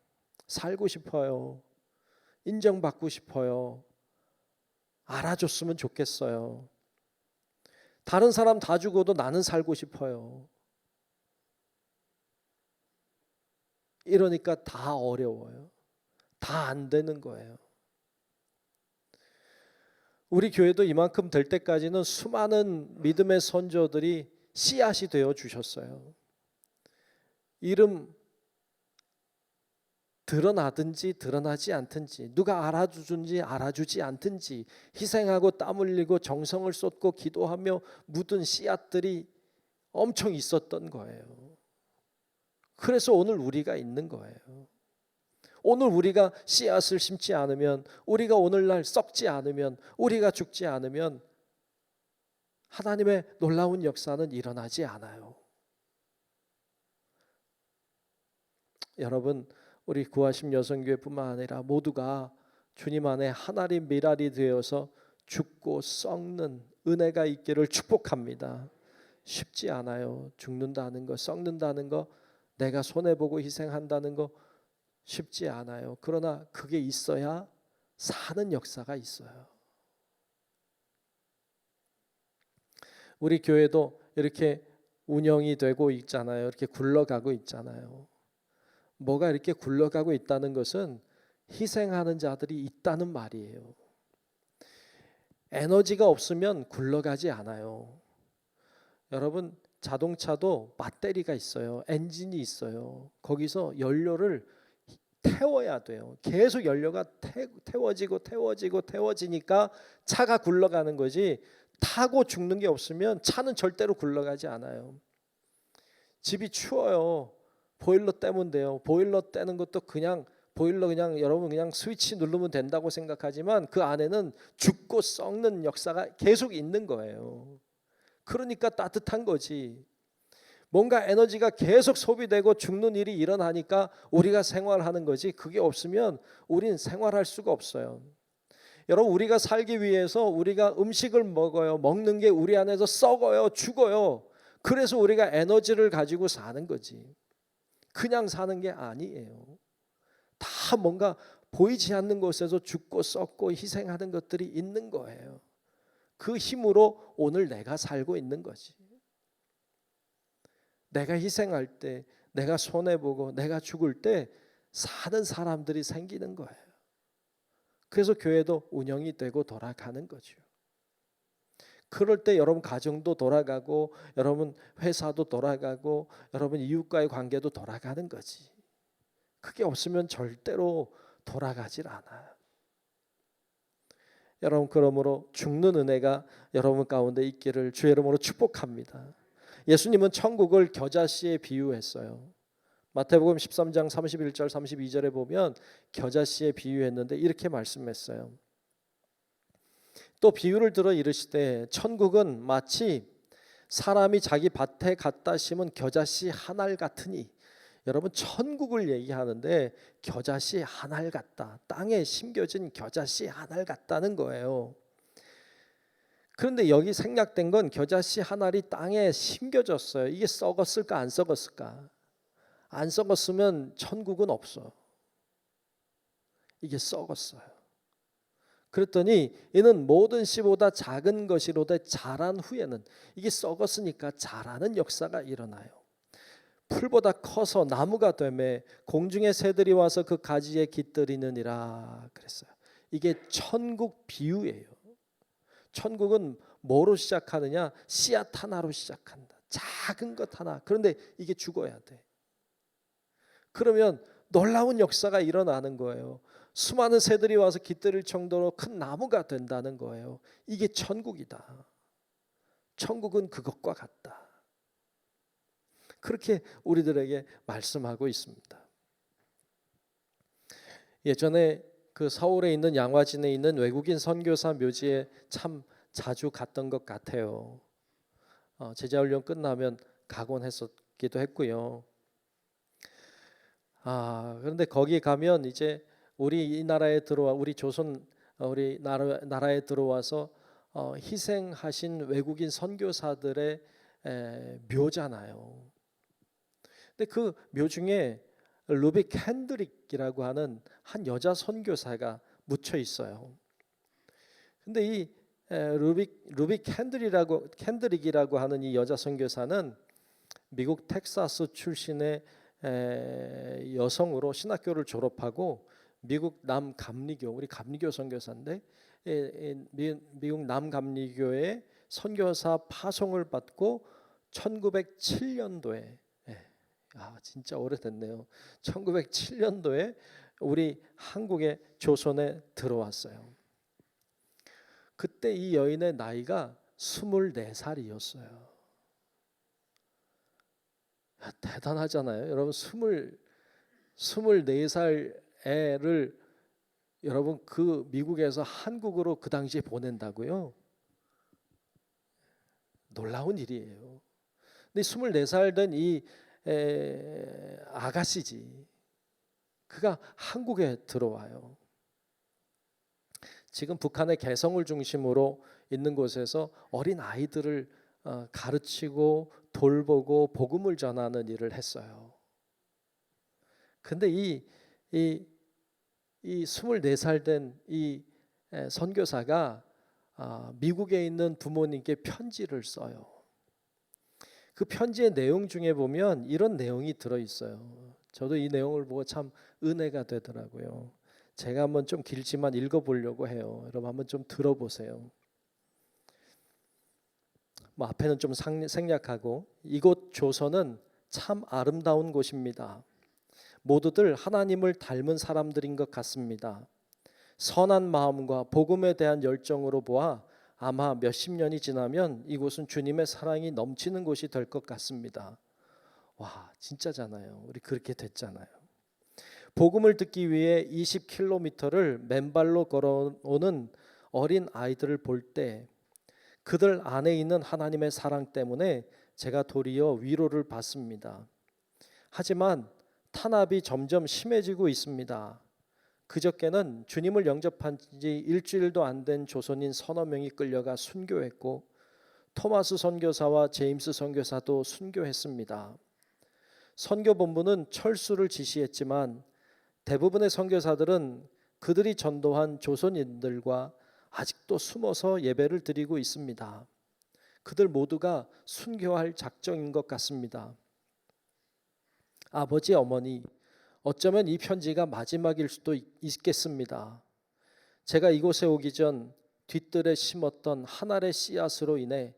살고 싶어요. 인정받고 싶어요. 알아줬으면 좋겠어요. 다른 사람 다 죽어도 나는 살고 싶어요. 이러니까 다 어려워요. 다 안 되는 거예요. 우리 교회도 이만큼 될 때까지는 수많은 믿음의 선조들이 씨앗이 되어 주셨어요. 이름 드러나든지 드러나지 않든지 누가 알아주든지 알아주지 않든지 희생하고 땀 흘리고 정성을 쏟고 기도하며 묻은 씨앗들이 엄청 있었던 거예요. 그래서 오늘 우리가 있는 거예요. 오늘 우리가 씨앗을 심지 않으면 우리가 오늘날 썩지 않으면 우리가 죽지 않으면 하나님의 놀라운 역사는 일어나지 않아요. 여러분 우리 구하심 여성교회뿐만 아니라 모두가 주님 안에 하나님 미랄이 되어서 죽고 썩는 은혜가 있기를 축복합니다. 쉽지 않아요. 죽는다는 거, 썩는다는 거, 내가 손해보고 희생한다는 거 쉽지 않아요. 그러나 그게 있어야 사는 역사가 있어요. 우리 교회도 이렇게 운영이 되고 있잖아요. 이렇게 굴러가고 있잖아요. 뭐가 이렇게 굴러가고 있다는 것은 희생하는 자들이 있다는 말이에요. 에너지가 없으면 굴러가지 않아요. 여러분 자동차도 배터리가 있어요. 엔진이 있어요. 거기서 연료를 태워야 돼요. 계속 연료가 태워지니까 차가 굴러가는 거지 타고 죽는 게 없으면 차는 절대로 굴러가지 않아요. 집이 추워요. 보일러 떼면 돼요. 보일러 떼는 것도 그냥 여러분 그냥 스위치 누르면 된다고 생각하지만 그 안에는 죽고 썩는 역사가 계속 있는 거예요. 그러니까 따뜻한 거지. 뭔가 에너지가 계속 소비되고 죽는 일이 일어나니까 우리가 생활하는 거지 그게 없으면 우린 생활할 수가 없어요. 여러분 우리가 살기 위해서 우리가 음식을 먹어요. 먹는 게 우리 안에서 썩어요. 죽어요. 그래서 우리가 에너지를 가지고 사는 거지. 그냥 사는 게 아니에요. 다 뭔가 보이지 않는 곳에서 죽고 썩고 희생하는 것들이 있는 거예요. 그 힘으로 오늘 내가 살고 있는 거지. 내가 희생할 때, 내가 손해보고 내가 죽을 때 사는 사람들이 생기는 거예요. 그래서 교회도 운영이 되고 돌아가는 거죠. 그럴 때 여러분 가정도 돌아가고 여러분 회사도 돌아가고 여러분 이웃과의 관계도 돌아가는 거지. 그게 없으면 절대로 돌아가질 않아요. 여러분, 그러므로 죽는 은혜가 여러분 가운데 있기를 주의 이름으로 축복합니다. 예수님은 천국을 겨자씨에 비유했어요. 마태복음 13장 31절 32절에 보면 겨자씨에 비유했는데 이렇게 말씀했어요. 또 비유를 들어 이르시되 천국은 마치 사람이 자기 밭에 갖다 심은 겨자씨 한 알 같으니, 여러분 천국을 얘기하는데 겨자씨 한 알 같다. 땅에 심겨진 겨자씨 한 알 같다는 거예요. 그런데 여기 생략된 건 겨자씨 한 알이 땅에 심겨졌어요. 이게 썩었을까 안 썩었을까? 안 썩었으면 천국은 없어. 이게 썩었어요. 그랬더니 이는 모든 씨보다 작은 것이로되 자란 후에는, 이게 썩었으니까 자라는 역사가 일어나요. 풀보다 커서 나무가 되매 공중의 새들이 와서 그 가지에 깃들이느니라 그랬어요. 이게 천국 비유예요. 천국은 뭐로 시작하느냐? 씨앗 하나로 시작한다. 작은 것 하나. 그런데 이게 죽어야 돼. 그러면 놀라운 역사가 일어나는 거예요. 수많은 새들이 와서 깃들일 정도로 큰 나무가 된다는 거예요. 이게 천국이다. 천국은 그것과 같다. 그렇게 우리들에게 말씀하고 있습니다. 예전에 그 서울에 있는 양화진에 있는 외국인 선교사 묘지에 참 자주 갔던 것 같아요. 제자훈련 끝나면 가곤 했었기도 했고요. 그런데 거기 가면 이제 우리 나라에 들어와, 우리 조선 우리 나라에 들어와서 희생하신 외국인 선교사들의 묘잖아요. 근데 그 묘 중에 루비 캔드릭이라고 하는 한 여자 선교사가 묻혀 있어요. 근데 이 루비 캔드릭이라고 하는 이 여자 선교사는 미국 텍사스 출신의 여성으로 신학교를 졸업하고 미국 남감리교, 우리 감리교 선교사인데 미국 남감리교의 선교사 파송을 받고 1907년도에 진짜 오래됐네요. 1907년도에 우리 한국의 조선에 들어왔어요. 그때 이 여인의 나이가 24살이었어요. 대단하잖아요. 여러분 24살 애를 여러분 그 미국에서 한국으로 그 당시에 보낸다고요? 놀라운 일이에요. 근데 24살 된 이 아가씨지. 그가 한국에 들어와요. 지금 북한의 개성을 중심으로 있는 곳에서 어린 아이들을 가르치고 돌보고 복음을 전하는 일을 했어요. 근데 이 24살 된 이 선교사가 미국에 있는 부모님께 편지를 써요. 그 편지의 내용 중에 보면 이런 내용이 들어 있어요. 저도 이 내용을 보고 참 은혜가 되더라고요. 제가 한번 좀 길지만 읽어보려고 해요. 여러분 한번 좀 들어보세요. 앞에는 좀 생략하고, 이곳 조선은 참 아름다운 곳입니다. 모두들 하나님을 닮은 사람들인 것 같습니다. 선한 마음과 복음에 대한 열정으로 보아 아마 몇십 년이 지나면 이곳은 주님의 사랑이 넘치는 곳이 될 것 같습니다. 와, 진짜잖아요. 우리 그렇게 됐잖아요. 복음을 듣기 위해 20km를 맨발로 걸어오는 어린 아이들을 볼 때 그들 안에 있는 하나님의 사랑 때문에 제가 도리어 위로를 받습니다. 하지만 탄압이 점점 심해지고 있습니다. 그저께는 주님을 영접한 지 일주일도 안 된 조선인 서너 명이 끌려가 순교했고 토마스 선교사와 제임스 선교사도 순교했습니다. 선교본부는 철수를 지시했지만 대부분의 선교사들은 그들이 전도한 조선인들과 아직도 숨어서 예배를 드리고 있습니다. 그들 모두가 순교할 작정인 것 같습니다. 아버지, 어머니, 어쩌면 이 편지가 마지막일 수도 있겠습니다. 제가 이곳에 오기 전 뒤뜰에 심었던 한 알의 씨앗으로 인해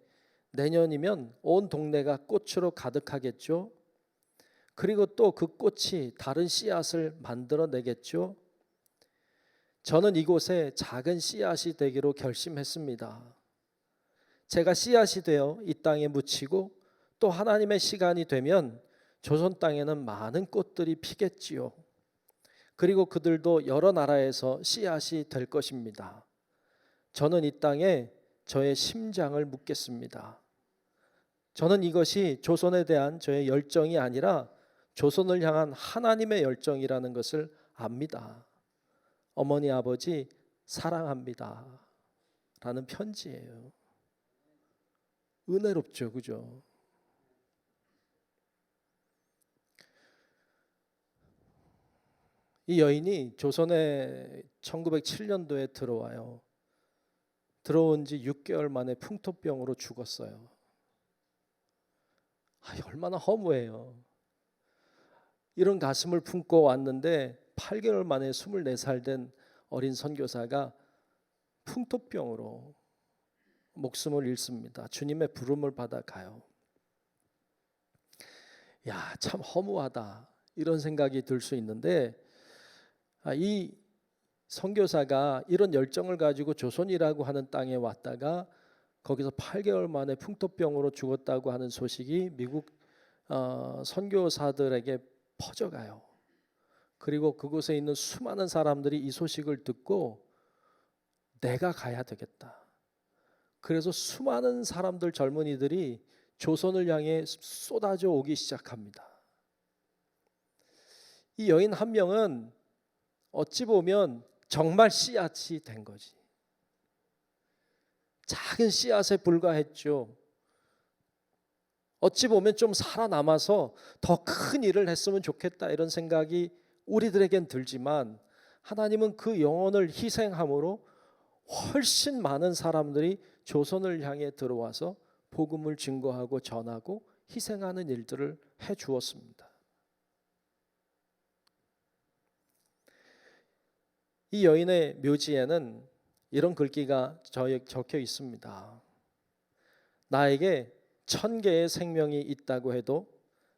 내년이면 온 동네가 꽃으로 가득하겠죠. 그리고 또 그 꽃이 다른 씨앗을 만들어내겠죠. 저는 이곳에 작은 씨앗이 되기로 결심했습니다. 제가 씨앗이 되어 이 땅에 묻히고 또 하나님의 시간이 되면 조선 땅에는 많은 꽃들이 피겠지요. 그리고 그들도 여러 나라에서 씨앗이 될 것입니다. 저는 이 땅에 저의 심장을 묻겠습니다. 저는 이것이 조선에 대한 저의 열정이 아니라 조선을 향한 하나님의 열정이라는 것을 압니다. 어머니, 아버지 사랑합니다 라는 편지예요. 은혜롭죠, 그죠? 이 여인이 조선에 1907년도에 들어와요. 들어온 지 6개월 만에 풍토병으로 죽었어요. 얼마나 허무해요. 이런 가슴을 품고 왔는데 8개월 만에 24살 된 어린 선교사가 풍토병으로 목숨을 잃습니다. 주님의 부름을 받아 가요. 야, 참 허무하다 이런 생각이 들 수 있는데, 이 선교사가 이런 열정을 가지고 조선이라고 하는 땅에 왔다가 거기서 8개월 만에 풍토병으로 죽었다고 하는 소식이 미국 선교사들에게 퍼져가요. 그리고 그곳에 있는 수많은 사람들이 이 소식을 듣고 내가 가야 되겠다. 그래서 수많은 사람들, 젊은이들이 조선을 향해 쏟아져 오기 시작합니다. 이 여인 한 명은 어찌 보면 정말 씨앗이 된 거지. 작은 씨앗에 불과했죠. 어찌 보면 좀 살아남아서 더 큰 일을 했으면 좋겠다 이런 생각이 우리들에겐 들지만, 하나님은 그 영혼을 희생함으로 훨씬 많은 사람들이 조선을 향해 들어와서 복음을 증거하고 전하고 희생하는 일들을 해 주었습니다. 이 여인의 묘지에는 이런 글귀가 적혀 있습니다. 나에게 1000개의 생명이 있다고 해도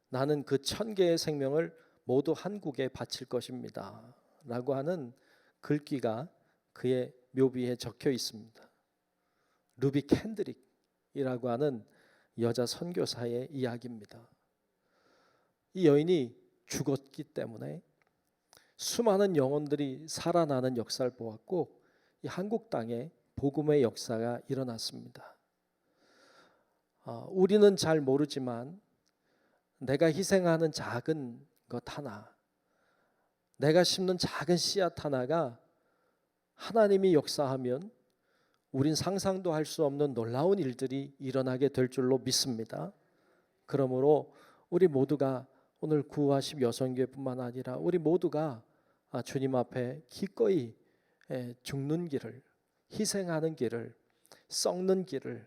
나는 그 1000개의 생명을 모두 한국에 바칠 것입니다 라고 하는 글귀가 그의 묘비에 적혀 있습니다. 루비 캔드릭이라고 하는 여자 선교사의 이야기입니다. 이 여인이 죽었기 때문에 수많은 영혼들이 살아나는 역사를 보았고, 이 한국 땅에 복음의 역사가 일어났습니다. 우리는 잘 모르지만 내가 희생하는 작은 것 하나, 내가 심는 작은 씨앗 하나가 하나님이 역사하면 우린 상상도 할 수 없는 놀라운 일들이 일어나게 될 줄로 믿습니다. 그러므로 우리 모두가 오늘 구하십 여성교회뿐만 아니라 우리 모두가 주님 앞에 기꺼이 죽는 길을, 희생하는 길을, 썩는 길을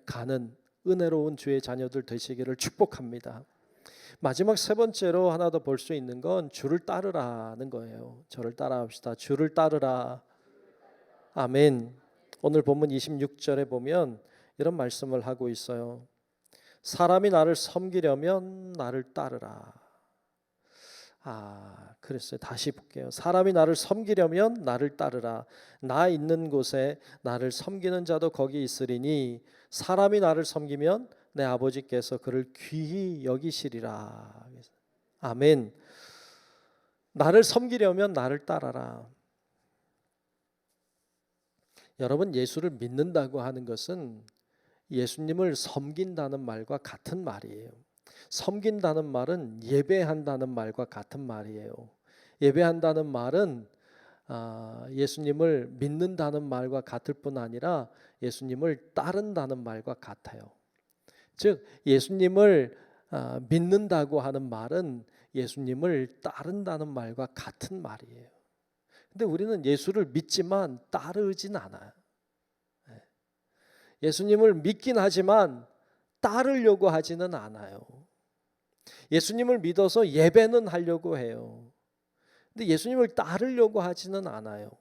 가는 은혜로운 주의 자녀들 되시기를 축복합니다. 마지막 세 번째로 하나 더 볼 수 있는 건 주를 따르라는 거예요. 저를 따라합시다. 주를 따르라. 아멘. 오늘 본문 26절에 보면 이런 말씀을 하고 있어요. 사람이 나를 섬기려면 나를 따르라. 그랬어요. 다시 볼게요. 사람이 나를 섬기려면 나를 따르라. 나 있는 곳에 나를 섬기는 자도 거기 있으리니 사람이 나를 섬기면 내 아버지께서 그를 귀히 여기시리라. 아멘. 나를 섬기려면 나를 따라라. 여러분, 예수를 믿는다고 하는 것은 예수님을 섬긴다는 말과 같은 말이에요. 섬긴다는 말은 예배한다는 말과 같은 말이에요. 예배한다는 말은 예수님을 믿는다는 말과 같을 뿐 아니라 예수님을 따른다는 말과 같아요. 즉 예수님을 믿는다고 하는 말은 예수님을 따른다는 말과 같은 말이에요. 근데 우리는 예수를 믿지만 따르진 않아요. 예수님을 믿긴 하지만 따르려고 하지는 않아요. 예수님을 믿어서 예배는 하려고 해요. 근데 예수님을 따르려고 하지는 않아요.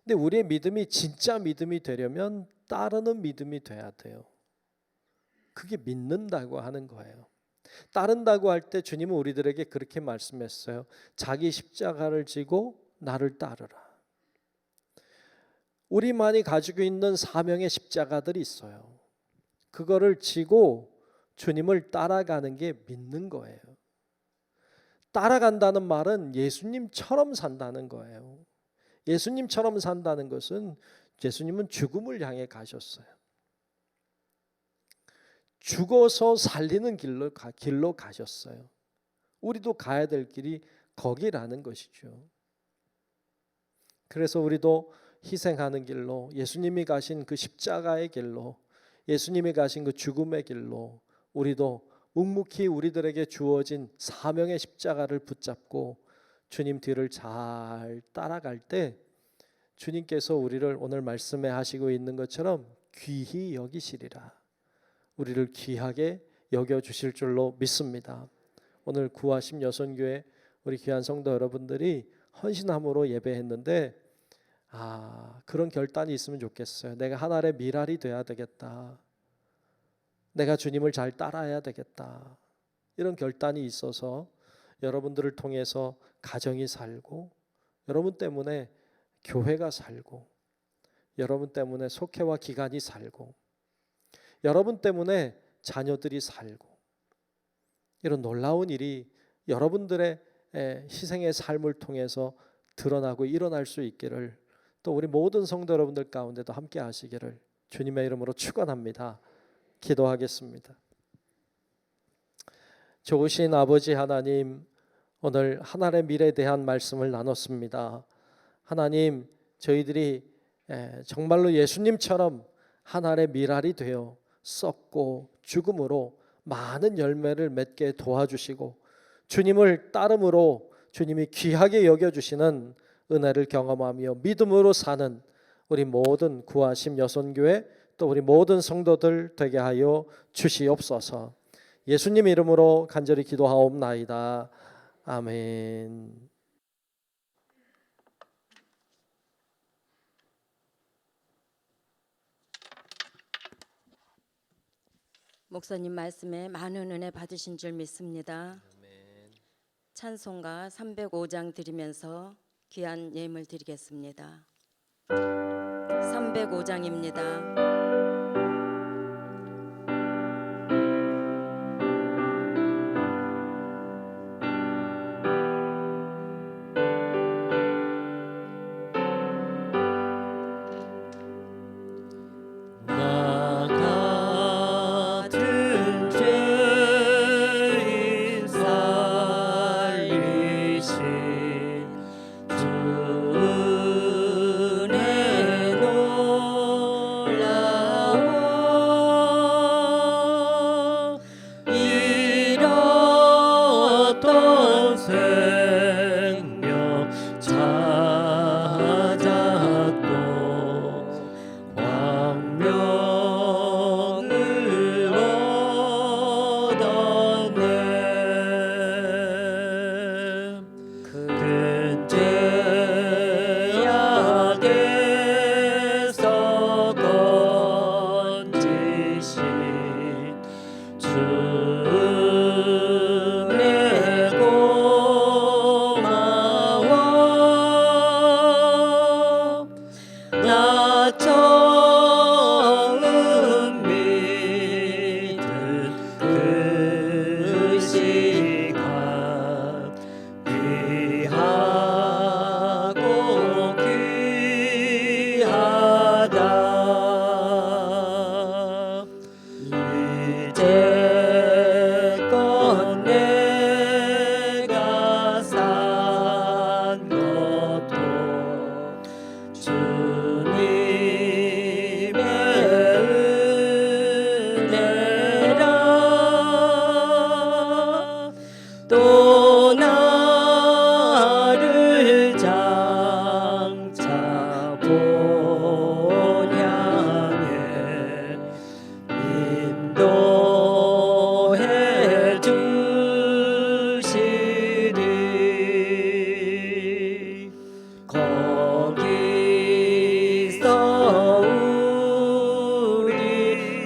근데 우리의 믿음이 진짜 믿음이 되려면 따르는 믿음이 돼야 돼요. 그게 믿는다고 하는 거예요. 따른다고 할 때 주님은 우리들에게 그렇게 말씀했어요. 자기 십자가를 지고 나를 따르라. 우리만이 가지고 있는 사명의 십자가들이 있어요. 그거를 지고 주님을 따라가는 게 믿는 거예요. 따라간다는 말은 예수님처럼 산다는 거예요. 예수님처럼 산다는 것은 예수님은 죽음을 향해 가셨어요. 죽어서 살리는 길로 가셨어요. 우리도 가야 될 길이 거기라는 것이죠. 그래서 우리도 희생하는 길로, 예수님이 가신 그 십자가의 길로, 예수님이 가신 그 죽음의 길로 우리도 묵묵히 우리들에게 주어진 사명의 십자가를 붙잡고 주님 뒤를 잘 따라갈 때 주님께서 우리를 오늘 말씀에 하시고 있는 것처럼 귀히 여기시리라. 우리를 귀하게 여겨주실 줄로 믿습니다. 오늘 구하심 여선교회 우리 귀한 성도 여러분들이 헌신함으로 예배했는데 그런 결단이 있으면 좋겠어요. 내가 하나의 미랄이 돼야 되겠다. 내가 주님을 잘 따라야 되겠다. 이런 결단이 있어서 여러분들을 통해서 가정이 살고, 여러분 때문에 교회가 살고, 여러분 때문에 속회와 기관이 살고, 여러분 때문에 자녀들이 살고, 이런 놀라운 일이 여러분들의 희생의 삶을 통해서 드러나고 일어날 수 있기를, 또 우리 모든 성도 여러분들 가운데도 함께 하시기를 주님의 이름으로 축원합니다. 기도하겠습니다. 좋으신 아버지 하나님, 오늘 하나님의 미래에 대한 말씀을 나눴습니다. 하나님, 저희들이 정말로 예수님처럼 하나님의 미랄이 되어 썩고 죽음으로 많은 열매를 맺게 도와주시고, 주님을 따름으로 주님이 귀하게 여겨주시는 은혜를 경험하며 믿음으로 사는 우리 모든 구하심 여선교회, 또 우리 모든 성도들 되게 하여 주시옵소서. 예수님 이름으로 간절히 기도하옵나이다. 아멘. 목사님 말씀에 많은 은혜 받으신 줄 믿습니다. 찬송가 305장 드리면서 귀한 예물 드리겠습니다. 305장입니다. 은혜 놀라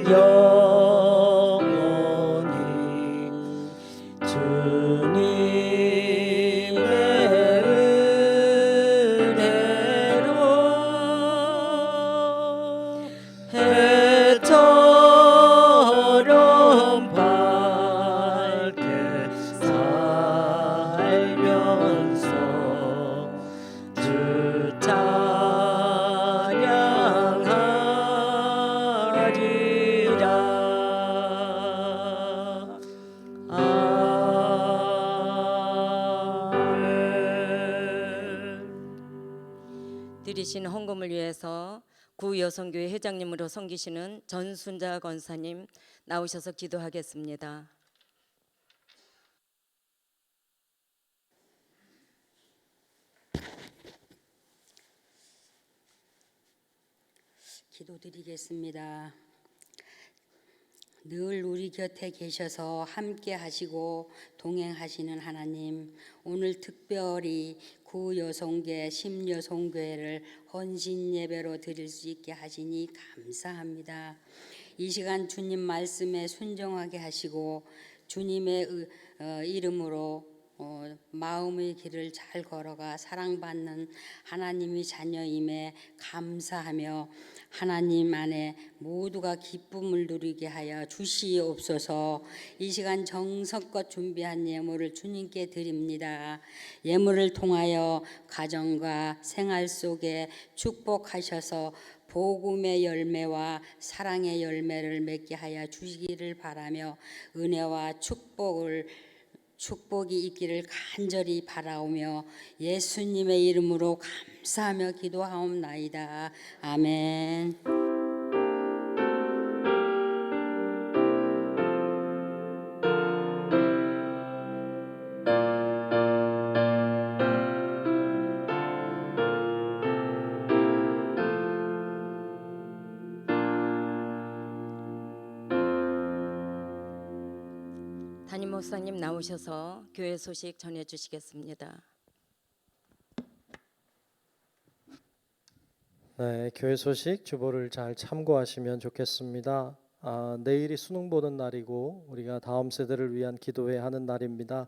영원히 주님의 은혜로 해처럼 밝게 살면서 주 찬양하리라. 아멘. 드리신 헌금을 위해서 구 여성교회 회장님으로 섬기시는 전순자 권사님 나오셔서 기도하겠습니다. 기도드리겠습니다. 늘 우리 곁에 계셔서 함께 하시고 동행하시는 하나님, 오늘 특별히 구여성교회 심여성교회를 헌신 예배로 드릴 수 있게 하시니 감사합니다. 이 시간 주님 말씀에 순종하게 하시고 주님의 이름으로 마음의 길을 잘 걸어가 사랑받는 하나님의 자녀임에 감사하며 하나님 안에 모두가 기쁨을 누리게 하여 주시옵소서. 이 시간 정성껏 준비한 예물을 주님께 드립니다. 예물을 통하여 가정과 생활 속에 축복하셔서 복음의 열매와 사랑의 열매를 맺게 하여 주시기를 바라며 은혜와 축복이 있기를 간절히 바라오며 예수님의 이름으로 감사하며 기도하옵나이다. 아멘. 담임 목사님 나오셔서 교회 소식 전해 주시겠습니다. 네, 교회 소식 주보를 잘 참고하시면 좋겠습니다. 내일이 수능 보는 날이고 우리가 다음 세대를 위한 기도회 하는 날입니다.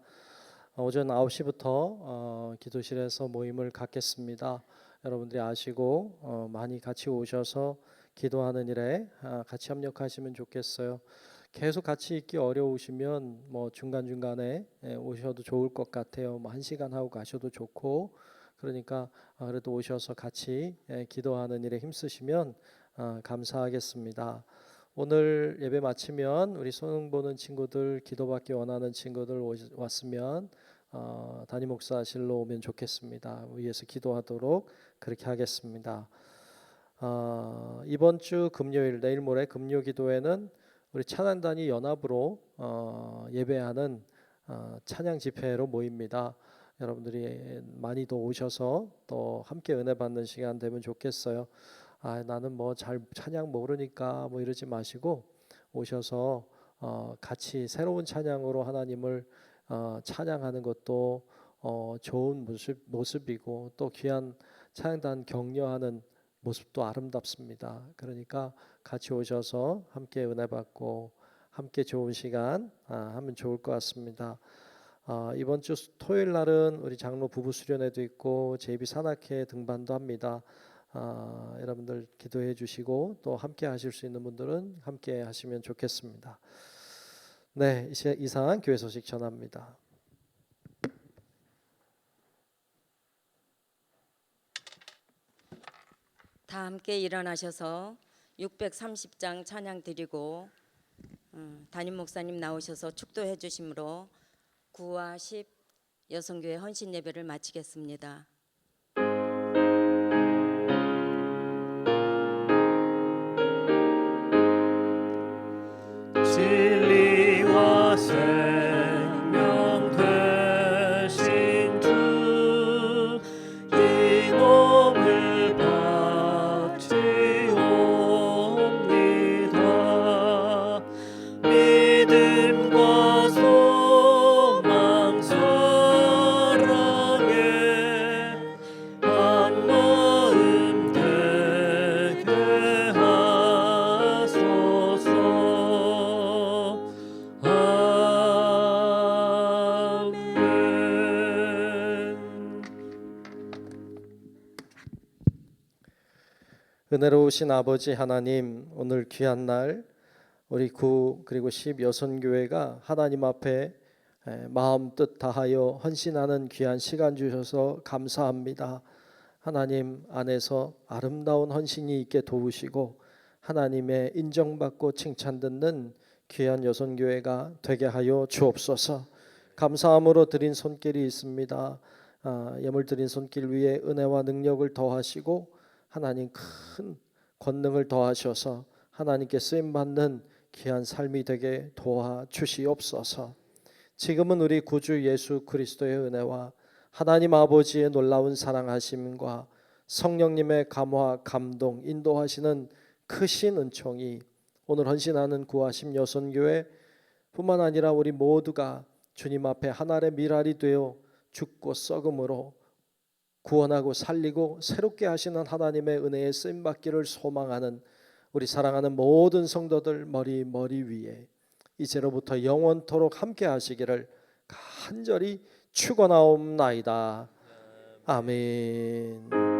오전 9시부터 기도실에서 모임을 갖겠습니다. 여러분들이 아시고 많이 같이 오셔서 기도하는 일에 같이 협력하시면 좋겠어요. 계속 같이 있기 어려우시면 뭐 중간중간에 오셔도 좋을 것 같아요. 뭐 1시간 하고 가셔도 좋고, 그러니까 그래도 오셔서 같이 기도하는 일에 힘쓰시면 감사하겠습니다. 오늘 예배 마치면 우리 수능 보는 친구들, 기도받기 원하는 친구들 왔으면 담임 목사실로 오면 좋겠습니다. 위에서 기도하도록 그렇게 하겠습니다. 이번 주 금요일, 내일 모레 금요 기도회는 우리 찬양단이 연합으로 예배하는 찬양 집회로 모입니다. 여러분들이 많이 더 오셔서 또 함께 은혜 받는 시간 되면 좋겠어요. 나는 뭐 잘 찬양 모르니까 뭐 이러지 마시고 오셔서 같이 새로운 찬양으로 하나님을 찬양하는 것도 좋은 모습이고 또 귀한 찬양단 격려하는 모습도 아름답습니다. 그러니까 같이 오셔서 함께 은혜 받고 함께 좋은 시간 하면 좋을 것 같습니다. 이번 주 토요일 날은 우리 장로 부부 수련회도 있고 제이비 산악회 등반도 합니다. 여러분들 기도해 주시고 또 함께 하실 수 있는 분들은 함께 하시면 좋겠습니다. 네, 이상 교회 소식 전합니다. 다 함께 일어나셔서 630장 찬양 드리고 담임 목사님 나오셔서 축도해 주심으로 9와 10 여성교회 헌신 예배를 마치겠습니다. 진리와 생명 되신 주 이놈을 바치옵니다. 믿음과 소망 사랑에 한 마음 되게 하소서. 은혜로우신 아버지 하나님, 오늘 귀한 날 우리 9 그리고 10 여선교회가 하나님 앞에 마음 뜻 다하여 헌신하는 귀한 시간 주셔서 감사합니다. 하나님 안에서 아름다운 헌신이 있게 도우시고 하나님의 인정받고 칭찬 듣는 귀한 여선교회가 되게 하여 주옵소서. 감사함으로 드린 손길이 있습니다. 예물 드린 손길 위에 은혜와 능력을 더하시고 하나님 큰 권능을 더하셔서 하나님께 쓰임받는 귀한 삶이 되게 도와주시옵소서. 지금은 우리 구주 예수 그리스도의 은혜와 하나님 아버지의 놀라운 사랑하심과 성령님의 감화 감동 인도하시는 크신 은총이 오늘 헌신하는 구하심 여선교회 뿐만 아니라 우리 모두가 주님 앞에 하늘의 밀알이 되어 죽고 썩음으로 구원하고 살리고 새롭게 하시는 하나님의 은혜에 쓰임받기를 소망하는 우리 사랑하는 모든 성도들 머리 위에 이제로부터 영원토록 함께 하시기를 간절히 축원하옵나이다. 아멘.